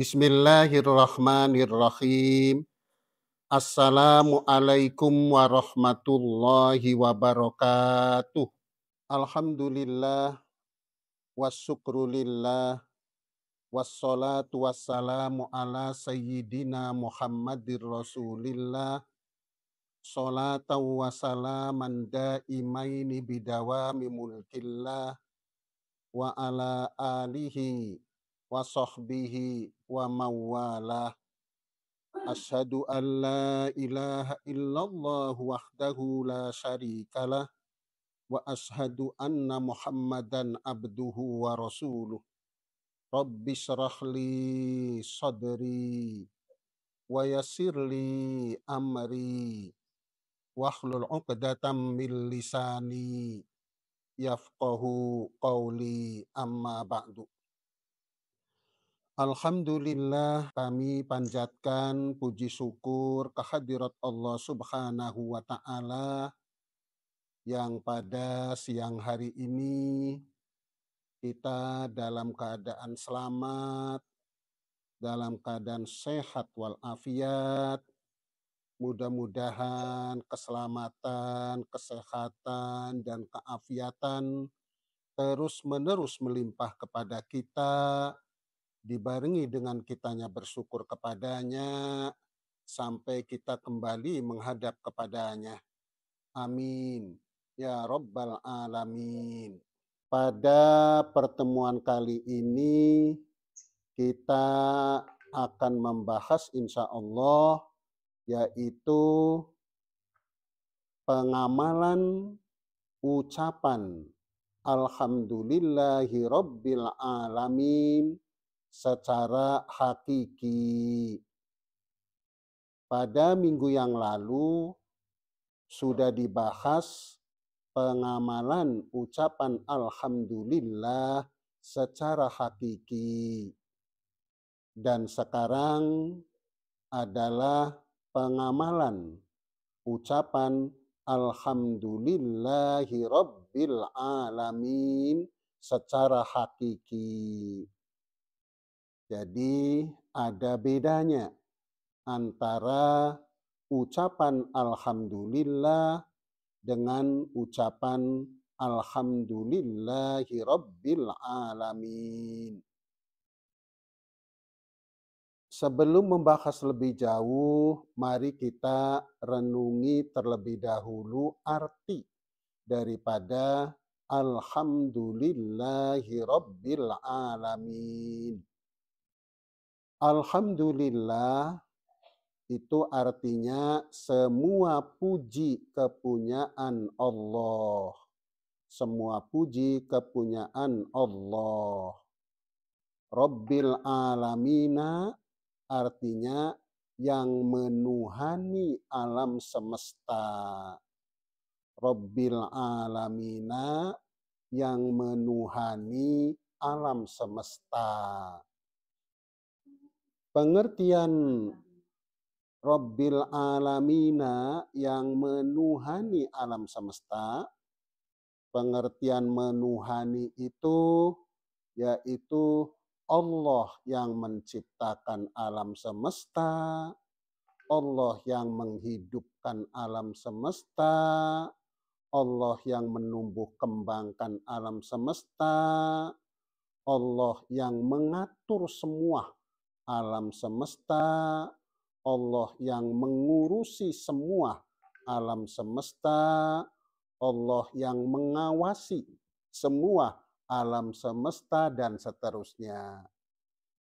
Bismillahirrahmanirrahim. Assalamualaikum warahmatullahi wabarakatuh. Alhamdulillah wassyukrulillah wassalatu wassalamu ala sayyidina Muhammadir Rasulillah salatan wa salaman daimaini bidawami mulkillah wa ala alihi wa sahbihi wa mawalah. Asyhadu an la ilaha illallah wahdahu la syarikalah wa asyhadu anna Muhammadan abduhu wa rasuluh. Rabbi syrah li sadri wa yassir li amri wahlul 'uqdatam min lisani yafqahu qawli amma ba'du. Alhamdulillah, kami panjatkan puji syukur kehadirat Allah Subhanahu wa Ta'ala yang pada siang hari ini kita dalam keadaan selamat, dalam keadaan sehat walafiat. Mudah-mudahan keselamatan, kesehatan, dan keafiatan terus-menerus melimpah kepada kita, dibarengi dengan kitanya bersyukur kepadanya sampai kita kembali menghadap kepadanya. Amin. Ya Rabbal Alamin. Pada pertemuan kali ini kita akan membahas insya Allah yaitu pengamalan ucapan Alhamdulillahi Rabbil Alamin secara hakiki. Pada minggu yang lalu sudah dibahas pengamalan ucapan Alhamdulillah secara hakiki. Dan sekarang adalah pengamalan ucapan Alhamdulillahi Rabbil Alamin secara hakiki. Jadi ada bedanya antara ucapan Alhamdulillah dengan ucapan Alhamdulillahi Rabbil Alamin. Sebelum membahas lebih jauh, mari kita renungi terlebih dahulu arti daripada Alhamdulillahi Rabbil Alamin. Alhamdulillah itu artinya semua puji kepunyaan Allah. Semua puji kepunyaan Allah. Rabbil Alamina artinya yang menuhani alam semesta. Rabbil Alamina yang menuhani alam semesta. Pengertian Rabbil Alamina yang menuhani alam semesta, pengertian menuhani itu yaitu Allah yang menciptakan alam semesta, Allah yang menghidupkan alam semesta, Allah yang menumbuh kembangkan alam semesta, Allah yang mengatur semua alam semesta, Allah yang mengurusi semua alam semesta, Allah yang mengawasi semua alam semesta dan seterusnya.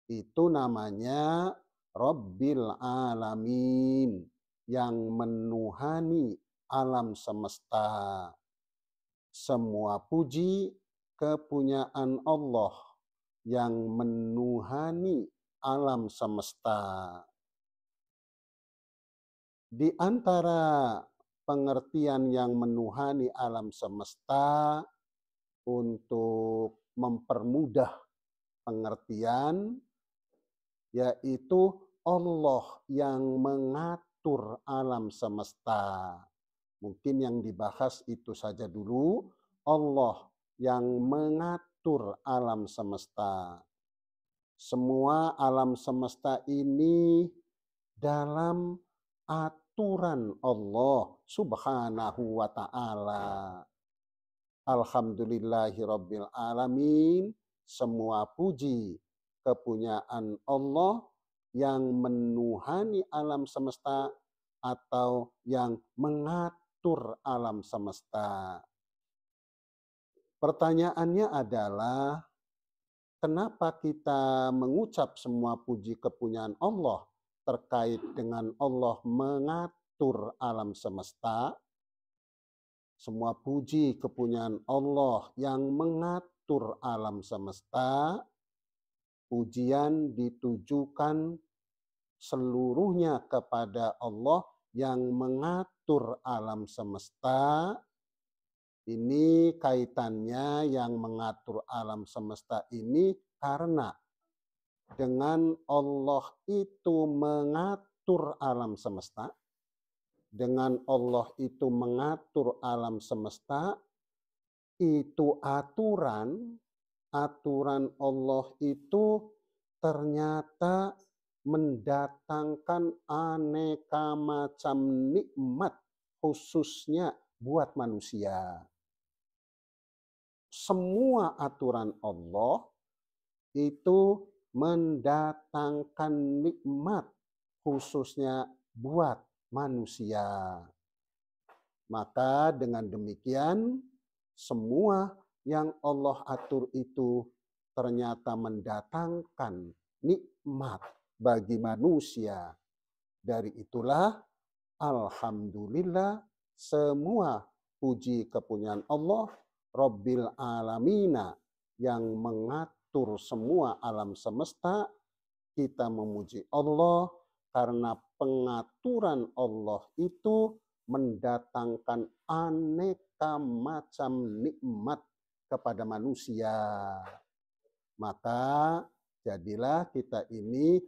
Itu namanya Rabbil Alamin, yang menuhani alam semesta. Semua puji kepunyaan Allah yang menuhani alam semesta. Di antara pengertian yang menuhani alam semesta untuk mempermudah pengertian, yaitu Allah yang mengatur alam semesta. Mungkin yang dibahas itu saja dulu, Allah yang mengatur alam semesta. Semua alam semesta ini dalam aturan Allah Subhanahu wa ta'ala. Alhamdulillahirabbil alamin. Semua puji kepunyaan Allah yang menuhani alam semesta atau yang mengatur alam semesta. Pertanyaannya adalah, kenapa kita mengucap semua puji kepunyaan Allah terkait dengan Allah mengatur alam semesta? Semua puji kepunyaan Allah yang mengatur alam semesta, pujian ditujukan seluruhnya kepada Allah yang mengatur alam semesta. Ini kaitannya yang mengatur alam semesta ini karena dengan Allah itu mengatur alam semesta, dengan Allah itu mengatur alam semesta, itu aturan Allah itu ternyata mendatangkan aneka macam nikmat khususnya buat manusia. Semua aturan Allah itu mendatangkan nikmat khususnya buat manusia. Maka dengan demikian semua yang Allah atur itu ternyata mendatangkan nikmat bagi manusia. Dari itulah alhamdulillah semua puji kepunyaan Allah Rabbil Alamina yang mengatur semua alam semesta. Kita memuji Allah karena pengaturan Allah itu mendatangkan aneka macam nikmat kepada manusia. Maka jadilah kita ini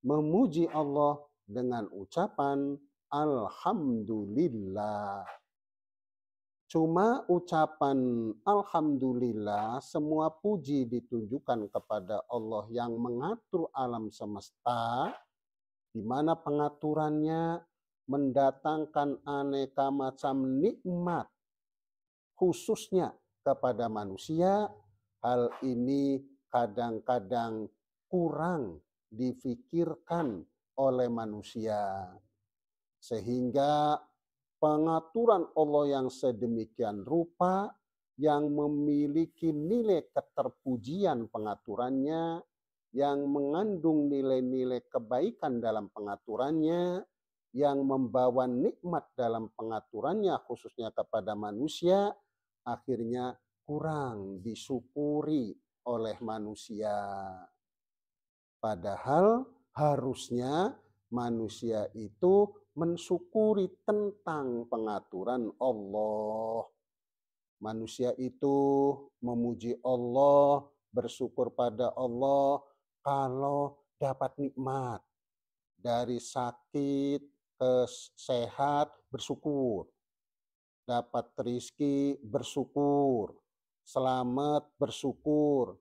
memuji Allah dengan ucapan alhamdulillah. Cuma ucapan alhamdulillah, semua puji ditujukan kepada Allah yang mengatur alam semesta, di mana pengaturannya mendatangkan aneka macam nikmat khususnya kepada manusia. Hal ini kadang-kadang kurang difikirkan oleh manusia, sehingga pengaturan Allah yang sedemikian rupa, yang memiliki nilai keterpujian pengaturannya, yang mengandung nilai-nilai kebaikan dalam pengaturannya, yang membawa nikmat dalam pengaturannya khususnya kepada manusia, akhirnya kurang disyukuri oleh manusia. Padahal harusnya manusia itu mensyukuri tentang pengaturan Allah. Manusia itu memuji Allah, bersyukur pada Allah kalau dapat nikmat. Dari sakit ke sehat bersyukur. Dapat rezeki bersyukur. Selamat bersyukur.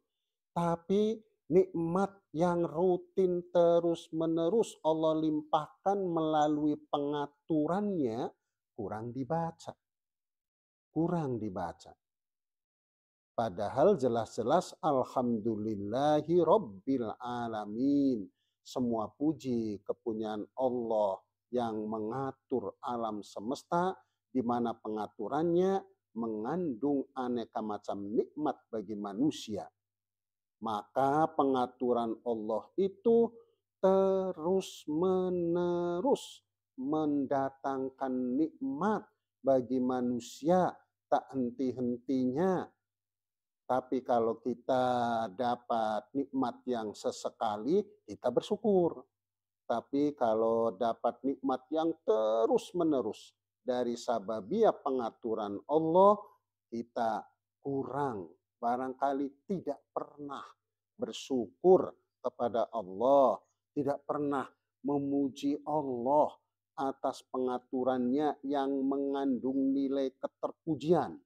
Tapi nikmat yang rutin terus-menerus Allah limpahkan melalui pengaturannya kurang dibaca. Kurang dibaca. Padahal jelas-jelas alhamdulillahi rabbil alamin. Semua puji kepunyaan Allah yang mengatur alam semesta, di mana pengaturannya mengandung aneka macam nikmat bagi manusia. Maka pengaturan Allah itu terus-menerus mendatangkan nikmat bagi manusia tak henti-hentinya. Tapi kalau kita dapat nikmat yang sesekali, kita bersyukur. Tapi kalau dapat nikmat yang terus-menerus dari sababia pengaturan Allah, kita kurang, barangkali tidak pernah bersyukur kepada Allah, tidak pernah memuji Allah atas pengaturannya yang mengandung nilai keterpujian,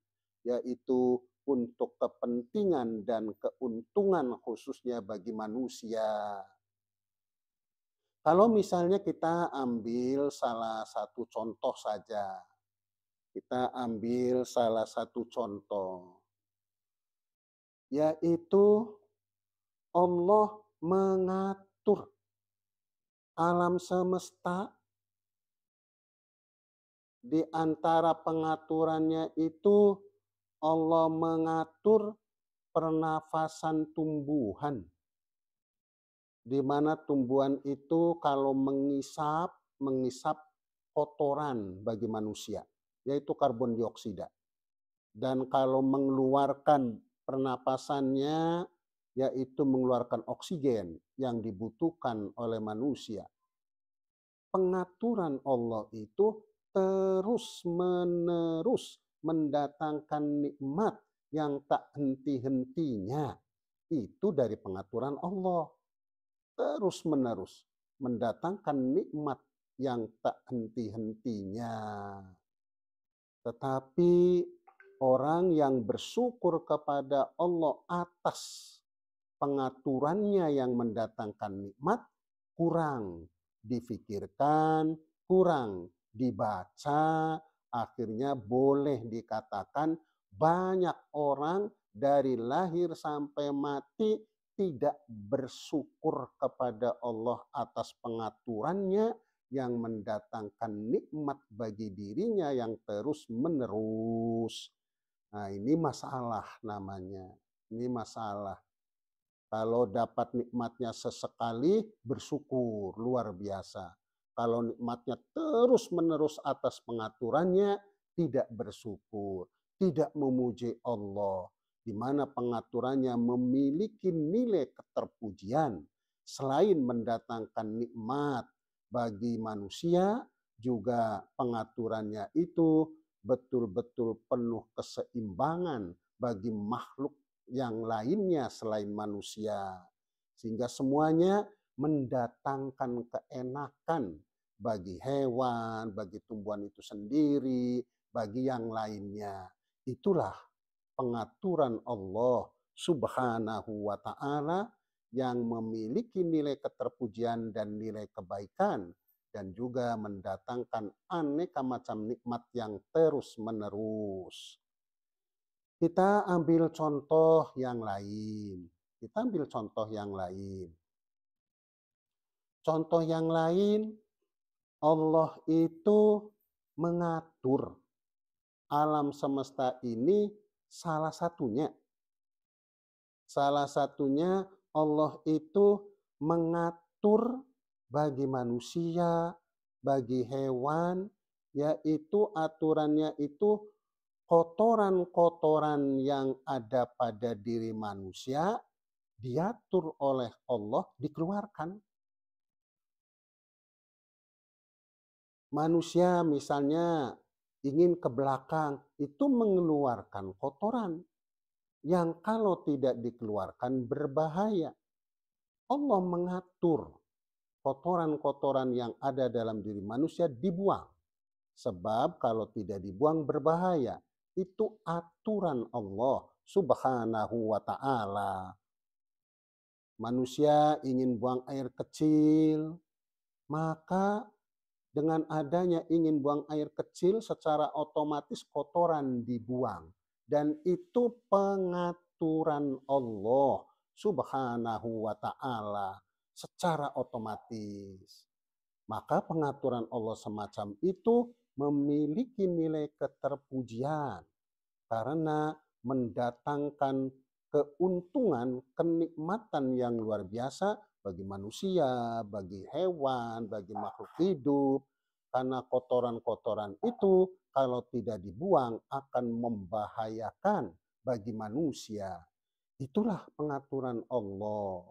yaitu untuk kepentingan dan keuntungan khususnya bagi manusia. Kalau misalnya kita ambil salah satu contoh saja, kita ambil salah satu contoh, yaitu Allah mengatur alam semesta. Di antara pengaturannya itu Allah mengatur pernafasan tumbuhan, di mana tumbuhan itu kalau mengisap kotoran bagi manusia, yaitu karbon dioksida. Dan kalau mengeluarkan pernapasannya, yaitu mengeluarkan oksigen yang dibutuhkan oleh manusia. Pengaturan Allah itu terus-menerus mendatangkan nikmat yang tak henti-hentinya. Itu dari pengaturan Allah. Terus-menerus mendatangkan nikmat yang tak henti-hentinya. Tetapi orang yang bersyukur kepada Allah atas pengaturannya yang mendatangkan nikmat kurang difikirkan, kurang dibaca, akhirnya boleh dikatakan banyak orang dari lahir sampai mati tidak bersyukur kepada Allah atas pengaturannya yang mendatangkan nikmat bagi dirinya yang terus-menerus. Nah, ini masalah namanya. Ini masalah. Kalau dapat nikmatnya sesekali, bersyukur, luar biasa. Kalau nikmatnya terus-menerus atas pengaturannya, tidak bersyukur, tidak memuji Allah, di mana pengaturannya memiliki nilai keterpujian. Selain mendatangkan nikmat bagi manusia, juga pengaturannya itu betul-betul penuh keseimbangan bagi makhluk yang lainnya selain manusia. Sehingga semuanya mendatangkan keenakan bagi hewan, bagi tumbuhan itu sendiri, bagi yang lainnya. Itulah pengaturan Allah Subhanahu wa Ta'ala yang memiliki nilai keterpujian dan nilai kebaikan dan juga mendatangkan aneka macam nikmat yang terus-menerus. Kita ambil contoh yang lain. Kita ambil contoh yang lain. Contoh yang lain, Allah itu mengatur alam semesta ini salah satunya. Salah satunya Allah itu mengatur bagi manusia, bagi hewan, yaitu aturannya itu kotoran-kotoran yang ada pada diri manusia diatur oleh Allah dikeluarkan. Manusia misalnya ingin ke belakang, itu mengeluarkan kotoran yang kalau tidak dikeluarkan berbahaya. Allah mengatur kotoran-kotoran yang ada dalam diri manusia dibuang. Sebab kalau tidak dibuang berbahaya. Itu aturan Allah Subhanahu wa Ta'ala. Manusia ingin buang air kecil, maka dengan adanya ingin buang air kecil secara otomatis kotoran dibuang. Dan itu pengaturan Allah Subhanahu wa Ta'ala secara otomatis. Maka pengaturan Allah semacam itu memiliki nilai keterpujian karena mendatangkan keuntungan, kenikmatan yang luar biasa bagi manusia, bagi hewan, bagi makhluk hidup. Karena kotoran-kotoran itu kalau tidak dibuang akan membahayakan bagi manusia. Itulah pengaturan Allah.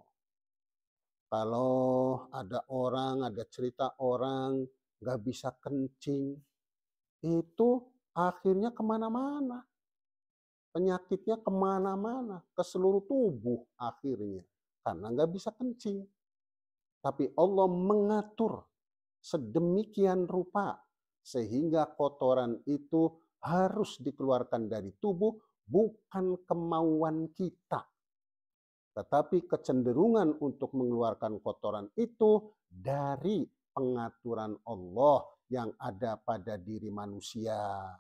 Kalau ada orang, ada cerita orang nggak bisa kencing, itu akhirnya kemana-mana. Penyakitnya kemana-mana, ke seluruh tubuh akhirnya. Karena nggak bisa kencing. Tapi Allah mengatur sedemikian rupa sehingga kotoran itu harus dikeluarkan dari tubuh bukan kemauan kita, tetapi kecenderungan untuk mengeluarkan kotoran itu dari pengaturan Allah yang ada pada diri manusia.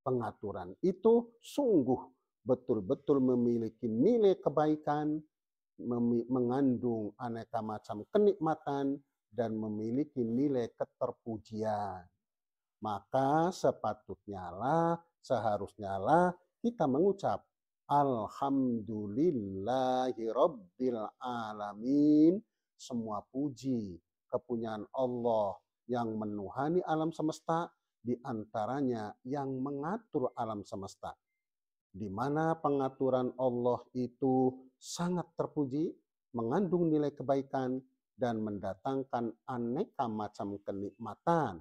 Pengaturan itu sungguh betul-betul memiliki nilai kebaikan, mengandung aneka macam kenikmatan, dan memiliki nilai keterpujian. Maka seharusnya lah kita mengucap Alhamdulillahirabbil alamin. Semua puji kepunyaan Allah yang menuhani alam semesta, di antaranya yang mengatur alam semesta, di mana pengaturan Allah itu sangat terpuji, mengandung nilai kebaikan, dan mendatangkan aneka macam kenikmatan.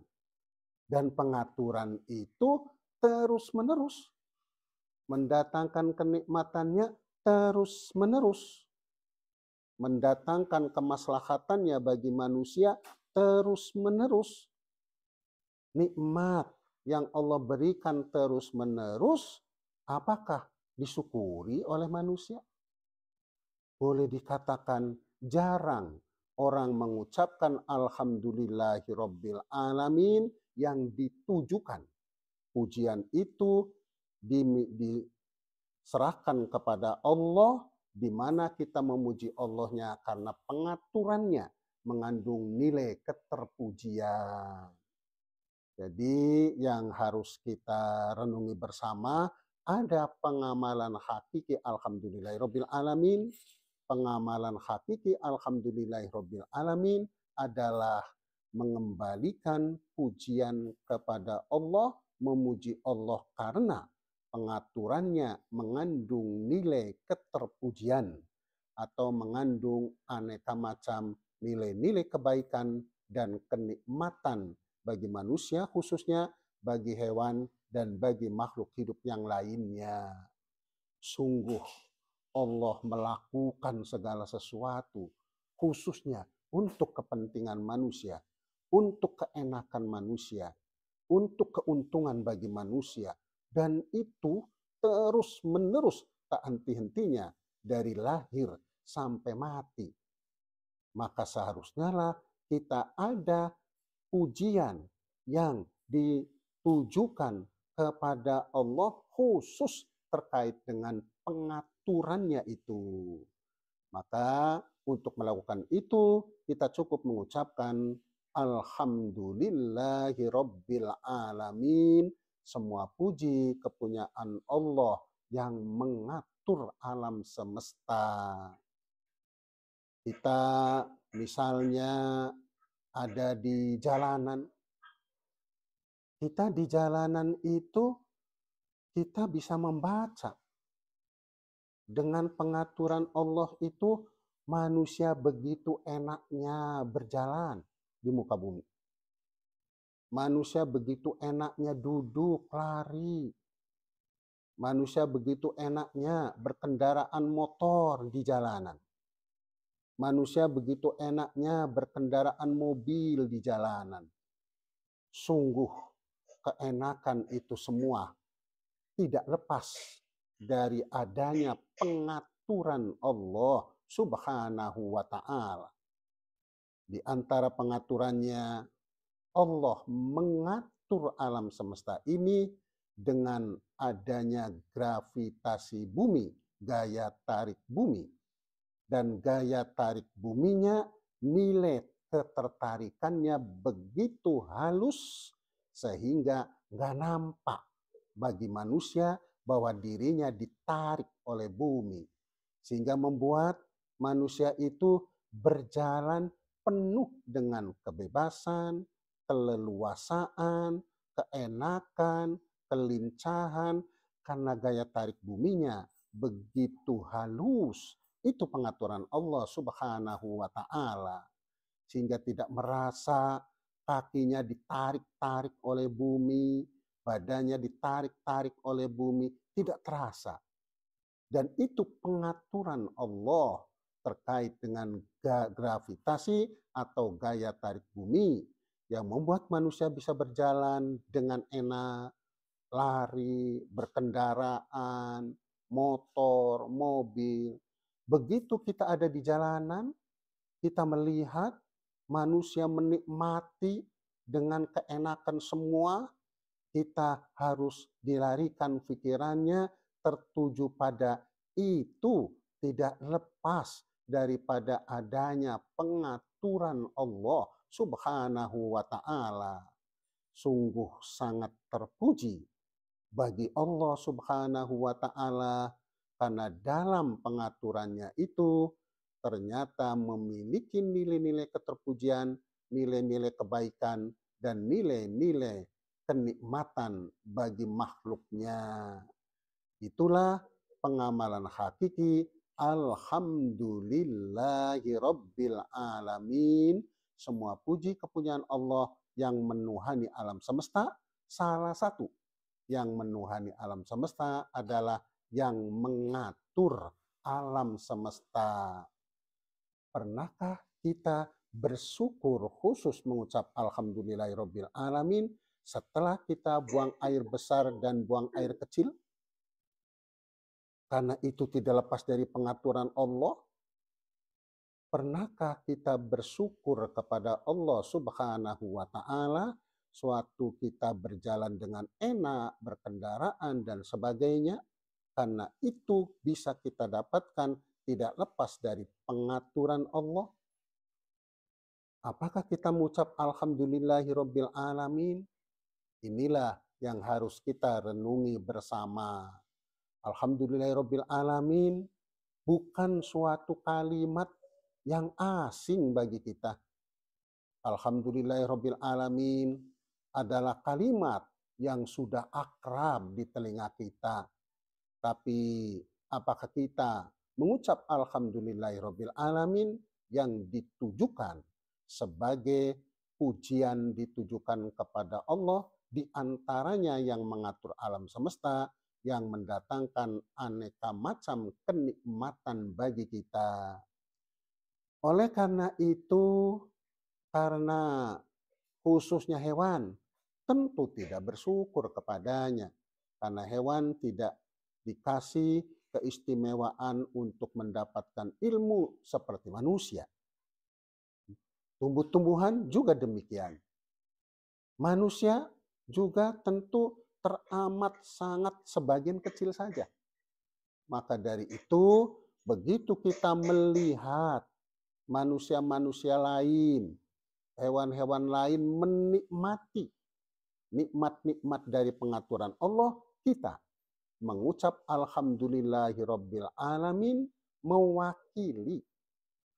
Dan pengaturan itu terus-menerus, mendatangkan kenikmatannya terus-menerus, mendatangkan kemaslahatannya bagi manusia terus-menerus. Nikmat yang Allah berikan terus-menerus, apakah disyukuri oleh manusia? Boleh dikatakan jarang orang mengucapkan Alhamdulillahirabbil alamin yang ditujukan. Pujian itu diserahkan kepada Allah, di mana kita memuji Allahnya karena pengaturannya mengandung nilai keterpujian. Jadi yang harus kita renungi bersama, ada pengamalan hakiki Alhamdulillahirabbil alamin. Pengamalan hakiki Alhamdulillahirabbil alamin adalah mengembalikan pujian kepada Allah, memuji Allah karena pengaturannya mengandung nilai keterpujian atau mengandung aneka macam nilai-nilai kebaikan dan kenikmatan bagi manusia, khususnya bagi hewan dan bagi makhluk hidup yang lainnya. Sungguh Allah melakukan segala sesuatu khususnya untuk kepentingan manusia, untuk keenakan manusia, untuk keuntungan bagi manusia, dan itu terus-menerus tak henti-hentinya dari lahir sampai mati. Maka seharusnya lah kita ada pujian yang ditujukan kepada Allah khusus terkait dengan pengaturannya itu. Maka untuk melakukan itu kita cukup mengucapkan Alhamdulillahirabbil alamin. Semua puji kepunyaan Allah yang mengatur alam semesta. Kita misalnya ada di jalanan. Kita di jalanan itu kita bisa membaca. Dengan pengaturan Allah itu manusia begitu enaknya berjalan di muka bumi. Manusia begitu enaknya duduk, lari. Manusia begitu enaknya berkendaraan motor di jalanan. Manusia begitu enaknya berkendaraan mobil di jalanan. Sungguh keenakan itu semua tidak lepas dari adanya pengaturan Allah Subhanahu wa ta'ala. Di antara pengaturannya, Allah mengatur alam semesta ini dengan adanya gravitasi bumi, gaya tarik bumi. Dan gaya tarik buminya, nilai ketertarikannya begitu halus sehingga nggak nampak bagi manusia bahwa dirinya ditarik oleh bumi, sehingga membuat manusia itu berjalan penuh dengan kebebasan, keleluasaan, keenakan, kelincahan, karena gaya tarik buminya begitu halus. Itu pengaturan Allah Subhanahu wa ta'ala, sehingga tidak merasa kakinya ditarik-tarik oleh bumi, badannya ditarik-tarik oleh bumi, tidak terasa. Dan itu pengaturan Allah terkait dengan gravitasi atau gaya tarik bumi yang membuat manusia bisa berjalan dengan enak, lari, berkendaraan, motor, mobil. Begitu kita ada di jalanan, kita melihat manusia menikmati dengan keenakan semua, kita harus dilarikan pikirannya tertuju pada itu, tidak lepas daripada adanya pengaturan Allah Subhanahu wa Ta'ala. Sungguh sangat terpuji bagi Allah Subhanahu wa Ta'ala, karena dalam pengaturannya itu ternyata memiliki nilai-nilai keterpujian, nilai-nilai kebaikan, dan nilai-nilai kenikmatan bagi makhluknya. Itulah pengamalan hakiki. Alhamdulillahi Rabbil Alamin. Semua puji kepunyaan Allah yang menuhani alam semesta. Salah satu yang menuhani alam semesta adalah yang mengatur alam semesta. Pernahkah kita bersyukur khusus mengucap Alhamdulillahirabbil alamin setelah kita buang air besar dan buang air kecil? Karena itu tidak lepas dari pengaturan Allah. Pernahkah kita bersyukur kepada Allah Subhanahu wa Ta'ala suatu kita berjalan dengan enak, berkendaraan dan sebagainya? Karena itu bisa kita dapatkan tidak lepas dari pengaturan Allah. Apakah kita mengucap Alhamdulillahirabbil alamin? Inilah yang harus kita renungi bersama. Alhamdulillahirabbil alamin bukan suatu kalimat yang asing bagi kita. Alhamdulillahirabbil alamin adalah kalimat yang sudah akrab di telinga kita. Tapi apakah kita mengucap Alhamdulillahirabbil alamin yang ditujukan sebagai pujian ditujukan kepada Allah, di antaranya yang mengatur alam semesta, yang mendatangkan aneka macam kenikmatan bagi kita. Oleh karena itu, karena khususnya hewan, tentu tidak bersyukur kepadanya. Karena hewan tidak dikasih keistimewaan untuk mendapatkan ilmu seperti manusia. Tumbuh-tumbuhan juga demikian. Manusia juga tentu teramat sangat sebagian kecil saja. Maka dari itu, begitu kita melihat manusia-manusia lain, hewan-hewan lain menikmati nikmat-nikmat dari pengaturan Allah, kita mengucap Alhamdulillahirabbil alamin mewakili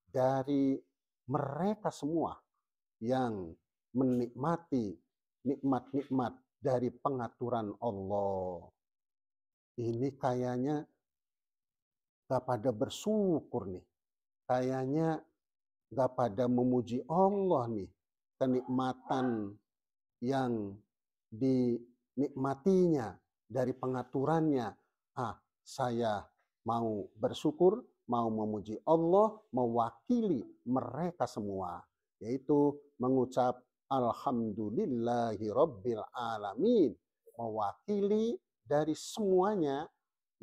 dari mereka semua yang menikmati nikmat-nikmat dari pengaturan Allah. Ini kayaknya gak pada bersyukur nih. Kayaknya gak pada memuji Allah nih. Kenikmatan yang dinikmatinya dari pengaturannya. Saya mau bersyukur, mau memuji Allah, mewakili mereka semua. Yaitu mengucap Alhamdulillahirabbil alamin. Mewakili dari semuanya,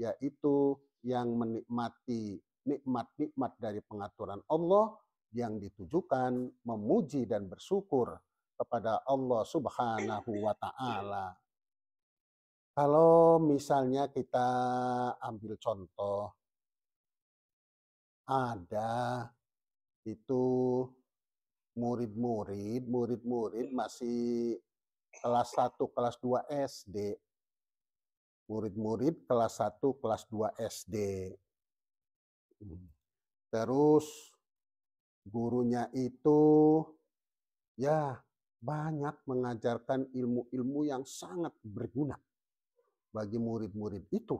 yaitu yang menikmati nikmat-nikmat dari pengaturan Allah yang ditujukan memuji dan bersyukur kepada Allah Subhanahu wa Ta'ala. Kalau misalnya kita ambil contoh, ada itu murid-murid masih kelas 1, kelas 2 SD. Murid-murid kelas 1, kelas 2 SD. Terus gurunya itu ya banyak mengajarkan ilmu-ilmu yang sangat berguna bagi murid-murid itu.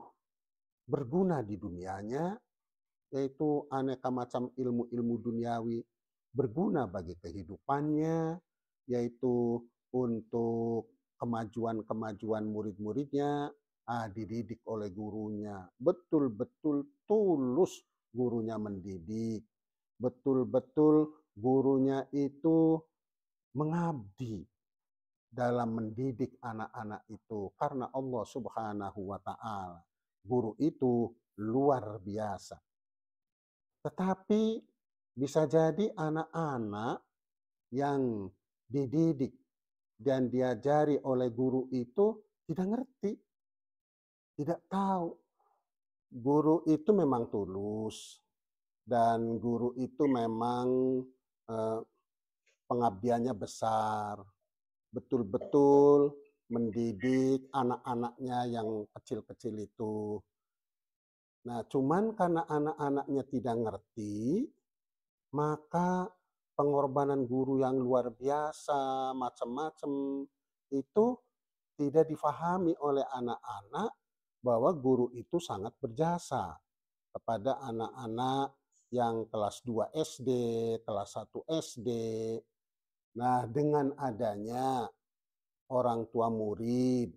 Berguna di dunianya, yaitu aneka macam ilmu-ilmu duniawi, berguna bagi kehidupannya, yaitu untuk kemajuan-kemajuan murid-muridnya, dididik oleh gurunya. Betul-betul tulus gurunya mendidik. Betul-betul gurunya itu mengabdi dalam mendidik anak-anak itu karena Allah Subhanahu wa Ta'ala. guru itu luar biasa. Tetapi bisa jadi anak-anak yang dididik dan diajari oleh guru itu tidak ngerti, tidak tahu. Guru itu memang tulus dan guru itu memang eh, pengabdiannya besar, betul-betul mendidik anak-anaknya yang kecil-kecil itu. Nah, cuman karena anak-anaknya tidak ngerti, maka pengorbanan guru yang luar biasa, macam-macam, itu tidak difahami oleh anak-anak bahwa guru itu sangat berjasa kepada anak-anak yang kelas 2 SD, kelas 1 SD. Nah, dengan adanya orang tua murid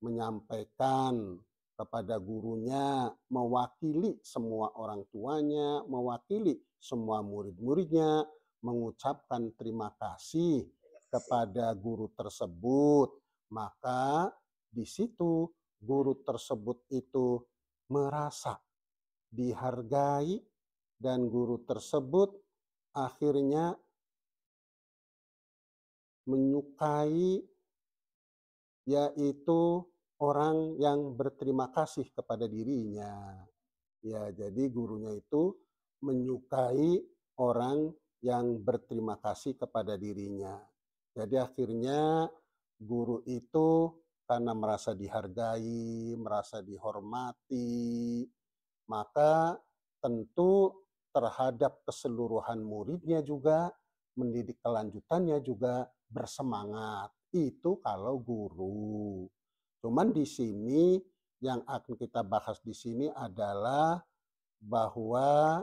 menyampaikan kepada gurunya, mewakili semua orang tuanya, mewakili semua murid-muridnya, mengucapkan terima kasih kepada guru tersebut. Maka di situ guru tersebut itu merasa dihargai dan guru tersebut akhirnya menyukai, yaitu orang yang berterima kasih kepada dirinya. Ya, jadi gurunya itu menyukai orang yang berterima kasih kepada dirinya. Jadi akhirnya guru itu karena merasa dihargai, merasa dihormati, maka tentu terhadap keseluruhan muridnya juga, mendidik kelanjutannya juga bersemangat. Itu kalau guru. Cuman di sini yang akan kita bahas di sini adalah bahwa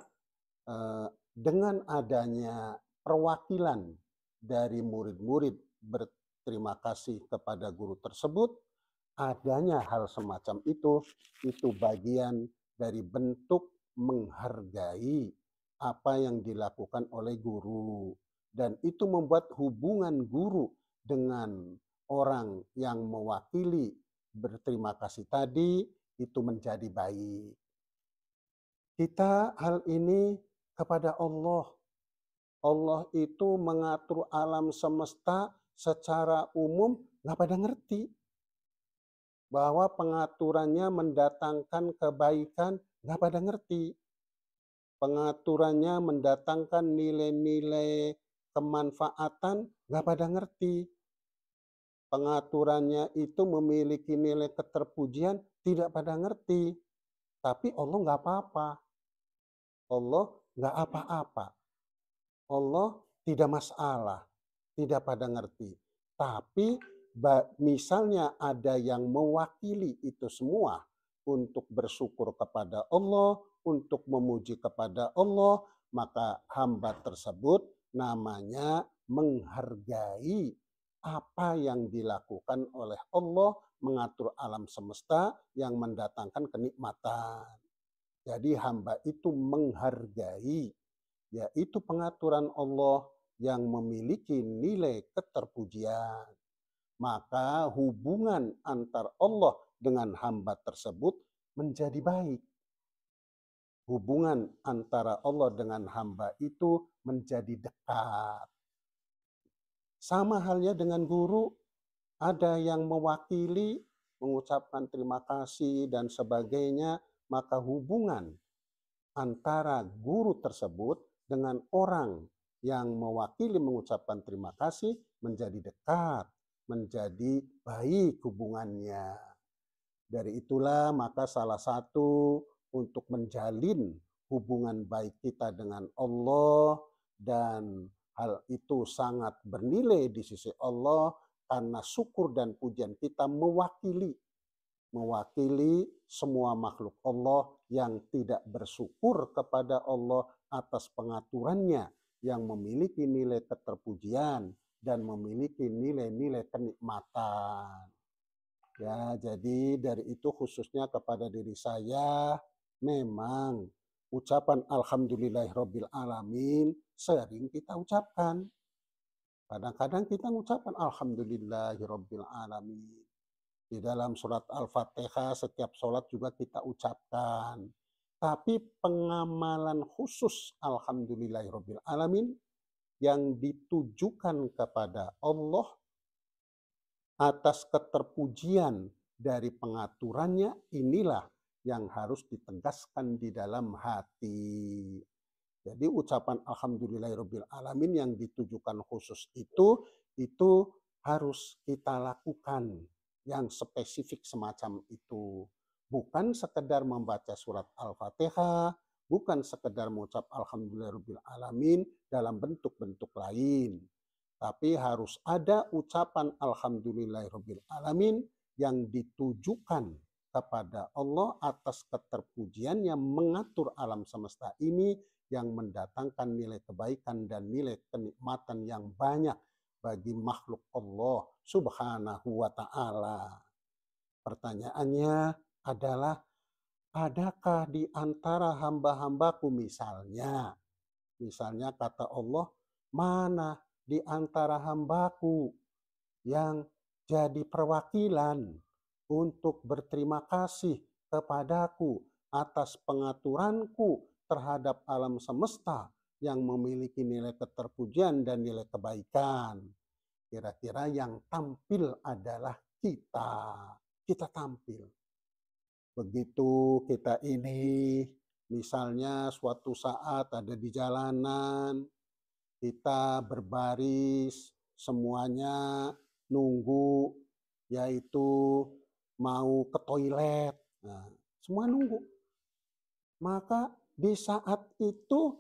dengan adanya perwakilan dari murid-murid berterima kasih kepada guru tersebut, adanya hal semacam itu bagian dari bentuk menghargai apa yang dilakukan oleh guru. Dan itu membuat hubungan guru dengan orang yang mewakili berterima kasih tadi itu menjadi baik. Kita hal ini kepada Allah. Allah itu mengatur alam semesta secara umum nggak pada ngerti. Bahwa pengaturannya mendatangkan kebaikan nggak pada ngerti. Pengaturannya mendatangkan nilai-nilai kemanfaatan nggak pada ngerti. Pengaturannya itu memiliki nilai keterpujian tidak pada ngerti. Tapi Allah nggak apa-apa. Allah nggak apa-apa. Allah tidak masalah, tidak pada ngerti. Tapi misalnya ada yang mewakili itu semua untuk bersyukur kepada Allah, untuk memuji kepada Allah, maka hamba tersebut namanya menghargai apa yang dilakukan oleh Allah mengatur alam semesta yang mendatangkan kenikmatan. Jadi hamba itu menghargai, yaitu pengaturan Allah yang memiliki nilai keterpujian. Maka hubungan antar Allah dengan hamba tersebut menjadi baik. Hubungan antara Allah dengan hamba itu menjadi dekat. Sama halnya dengan guru, ada yang mewakili, mengucapkan terima kasih dan sebagainya, maka hubungan antara guru tersebut dengan orang yang mewakili mengucapkan terima kasih menjadi dekat, menjadi baik hubungannya. Dari itulah maka salah satu untuk menjalin hubungan baik kita dengan Allah, dan hal itu sangat bernilai di sisi Allah karena syukur dan pujian kita mewakili semua makhluk Allah yang tidak bersyukur kepada Allah atas pengaturannya yang memiliki nilai keterpujian dan memiliki nilai-nilai kenikmatan. Ya, jadi dari itu khususnya kepada diri saya, memang ucapan Alhamdulillahirabbil alamin sering kita ucapkan. Kadang-kadang kita mengucapkan Alhamdulillahirabbil alamin. Di dalam surat Al-Fatihah setiap sholat juga kita ucapkan. Tapi pengamalan khusus alhamdulillahirabbil alamin yang ditujukan kepada Allah atas keterpujian dari pengaturannya, inilah yang harus ditegaskan di dalam hati. Jadi ucapan alhamdulillahirabbil alamin yang ditujukan khusus itu harus kita lakukan yang spesifik semacam itu. Bukan sekedar membaca surat Al-Fatihah, bukan sekedar mengucap alhamdulillahirabbil alamin dalam bentuk-bentuk lain. Tapi harus ada ucapan alhamdulillahirabbil alamin yang ditujukan kepada Allah atas keterpujian yang mengatur alam semesta ini, yang mendatangkan nilai kebaikan dan nilai kenikmatan yang banyak bagi makhluk Allah Subhanahu wa taala. Pertanyaannya adalah, adakah di antara hamba-hambaku misalnya kata Allah, mana di antara hambaku yang jadi perwakilan untuk berterima kasih kepadaku atas pengaturanku terhadap alam semesta yang memiliki nilai keterpujian dan nilai kebaikan. Kira-kira yang tampil adalah kita. Kita tampil. Begitu kita ini misalnya suatu saat ada di jalanan, kita berbaris, semuanya nunggu, yaitu mau ke toilet. Nah, semua nunggu. Maka di saat itu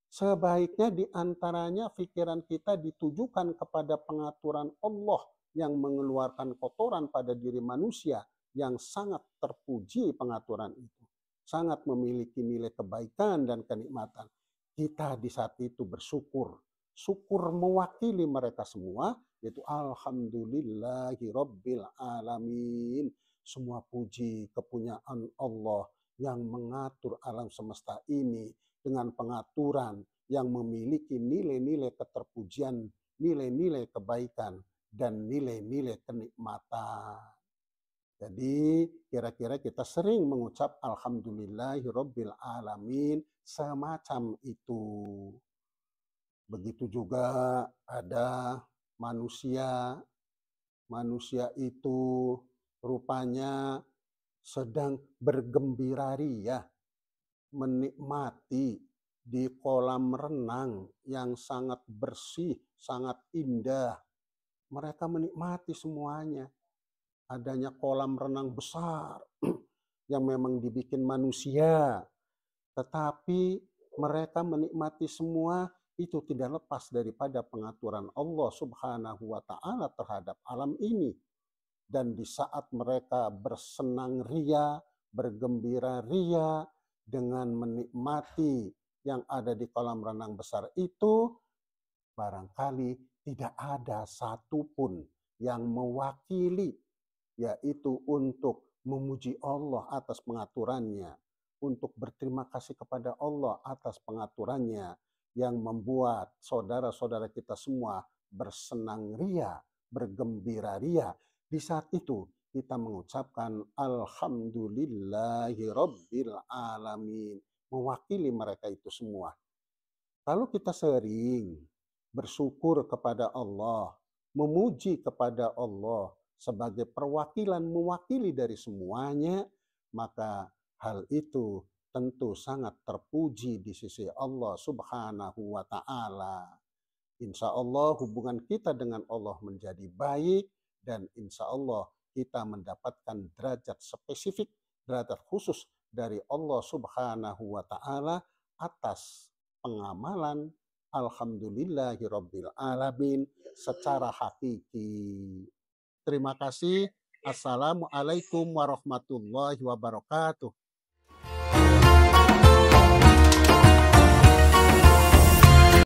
sebaiknya di antaranya pikiran kita ditujukan kepada pengaturan Allah yang mengeluarkan kotoran pada diri manusia, yang sangat terpuji pengaturan itu. Sangat memiliki nilai kebaikan dan kenikmatan. Kita di saat itu bersyukur. Syukur mewakili mereka semua, yaitu alhamdulillahirabbil alamin. Semua puji kepunyaan Allah yang mengatur alam semesta ini dengan pengaturan yang memiliki nilai-nilai keterpujian, nilai-nilai kebaikan, dan nilai-nilai kenikmatan. Jadi kira-kira kita sering mengucap alhamdulillahirabbil alamin semacam itu. Begitu juga ada manusia. Manusia itu rupanya sedang bergembira ria, menikmati di kolam renang yang sangat bersih, sangat indah. Mereka menikmati semuanya. Adanya kolam renang besar yang memang dibikin manusia. Tetapi mereka menikmati semua itu tidak lepas daripada pengaturan Allah Subhanahu wa taala terhadap alam ini. Dan di saat mereka bersenang ria, bergembira ria dengan menikmati yang ada di kolam renang besar itu, barangkali tidak ada satupun yang mewakili, yaitu untuk memuji Allah atas pengaturannya, untuk berterima kasih kepada Allah atas pengaturannya, yang membuat saudara-saudara kita semua bersenang ria, bergembira ria. Di saat itu kita mengucapkan alhamdulillahirabbil alamin, mewakili mereka itu semua. Kalau kita sering bersyukur kepada Allah, memuji kepada Allah sebagai perwakilan mewakili dari semuanya, maka hal itu tentu sangat terpuji di sisi Allah Subhanahu wa taala. Insya Allah hubungan kita dengan Allah menjadi baik, dan insya Allah kita mendapatkan derajat spesifik, derajat khusus dari Allah Subhanahu wa taala atas pengamalan alhamdulillahirabbil alamin secara hakiki. Terima kasih. Assalamualaikum warahmatullahi wabarakatuh.